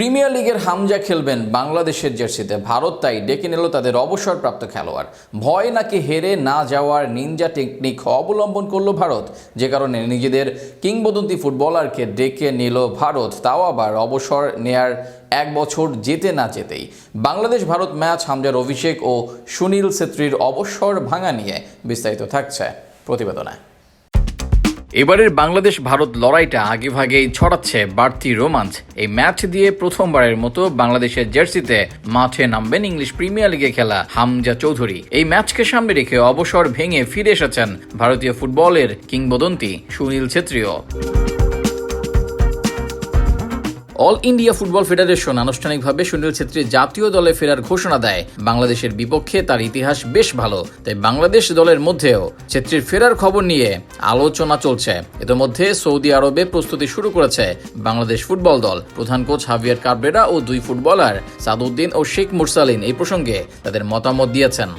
Premier লিগের হামজা খেলবেন বাংলাদেশের জার্সিতে। ভারত তাই ডেকে নিল তাদের অবসরপ্রাপ্ত খেলোয়াড়। ভয় নাকি হেরে না যাওয়ার নিনজা টেকনিক অবলম্বন করলো ভারত, যে কারণে নিজেদের কিংবদন্তি ফুটবলারকে ডেকে নিল ভারত, তাও আবার অবসর নেয়ার 1 বছর যেতে না যেতেই। বাংলাদেশ ভারত ম্যাচ, হামজার অভিষেক ও সুনীল ছেত্রীর অবসর ভাঙা নিয়ে বিস্তারিত থাকছে প্রতিবেদনে। এবারের বাংলাদেশ ভারত লড়াইটা আগেভাগেই ছড়াচ্ছে বাড়তি রোমাঞ্চ। এই ম্যাচ দিয়ে প্রথমবারের মতো বাংলাদেশের জার্সিতে মাঠে নামবেন ইংলিশ প্রিমিয়ার লিগে খেলা হামজা চৌধুরী। এই ম্যাচকে সামনে রেখে অবসর ভেঙে ফিরে এসেছেন ভারতীয় ফুটবলের কিংবদন্তি সুনীল ছেত্রীও। অল ইন্ডিয়া ফুটবল ফেডারেশন আনুষ্ঠানিকভাবে সুনীল ছেত্রী জাতীয় দলে ফেরার ঘোষণা দেয়। বাংলাদেশের বিপক্ষে তার ইতিহাস বেশ ভালো, তাই বাংলাদেশ দলের মধ্যেও ছেত্রীর ফেরার খবর নিয়ে আলোচনা চলছে। ইতিমধ্যে সৌদি আরবে প্রস্তুতি শুরু করেছে বাংলাদেশ ফুটবল দল। প্রধান কোচ হাভিয়ার কাবরেরা ও 2 ফুটবলার সাদউদ্দিন ও শেখ মুরসালিন এই প্রসঙ্গে তাদের মতামত দিয়েছেন।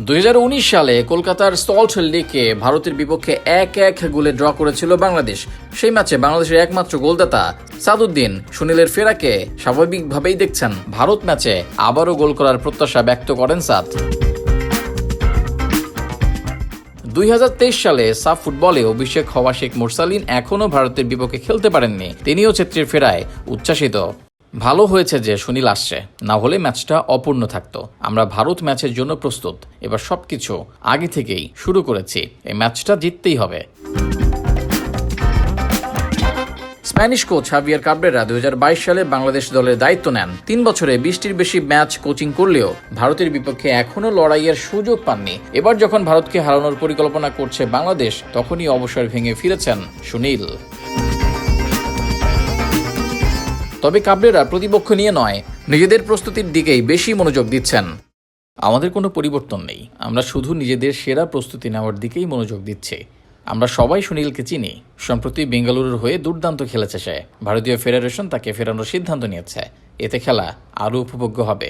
2019 সালে কলকাতার সল্ট লেকে ভারতের বিপক্ষে 1-1 গোলে ড্র করেছিল বাংলাদেশ। সেই ম্যাচে বাংলাদেশের একমাত্র গোলদাতা সাদউদ্দিন সুনীলের ফেরাকে স্বাভাবিকভাবেই দেখছেন। ভারত ম্যাচে আবারও গোল করার প্রত্যাশা ব্যক্ত করেন সাদ। 2023 সালে সাফ ফুটবলে অভিষেক হওয়া শেখ মুরসালিন এখনও ভারতের বিপক্ষে খেলতে পারেননি। তিনিও ছেত্রীর ফেরায় উচ্ছ্বাসিত। ভালো হয়েছে যে সুনীল আসছে, না হলে ম্যাচটা অপূর্ণ থাকতো। আমরা ভারত ম্যাচের জন্য প্রস্তুত। এবার সবকিছু আগে থেকেই শুরু করেছি, এই ম্যাচটা জিততেই হবে। স্প্যানিশ কোচ হাভিয়ার কাবরেরা 2022 সালে বাংলাদেশ দলের দায়িত্ব নেন। 3 বছরে 20টির বেশি ম্যাচ কোচিং করলেও ভারতের বিপক্ষে এখনও লড়াইয়ের সুযোগ পাননি। এবার যখন ভারতকে হারানোর পরিকল্পনা করছে বাংলাদেশ, তখনই অবসর ভেঙে ফিরেছেন সুনীল। তবে কাবরেরা প্রতিপক্ষ নিয়ে নয়, নিজেদের প্রস্তুতির দিকেই বেশি মনোযোগ দিচ্ছেন। আমাদের কোনো পরিবর্তন নেই, আমরা শুধু নিজেদের সেরা প্রস্তুতি নেওয়ার দিকেই মনোযোগ দিচ্ছি। আমরা সবাই সুনীলকে চিনি। সম্প্রতি বেঙ্গালুরুর হয়ে দুর্দান্ত খেলেছে সে। ভারতীয় ফেডারেশন তাকে ফেরানোর সিদ্ধান্ত নিয়েছে। এতে খেলা আরও উপভোগ্য হবে।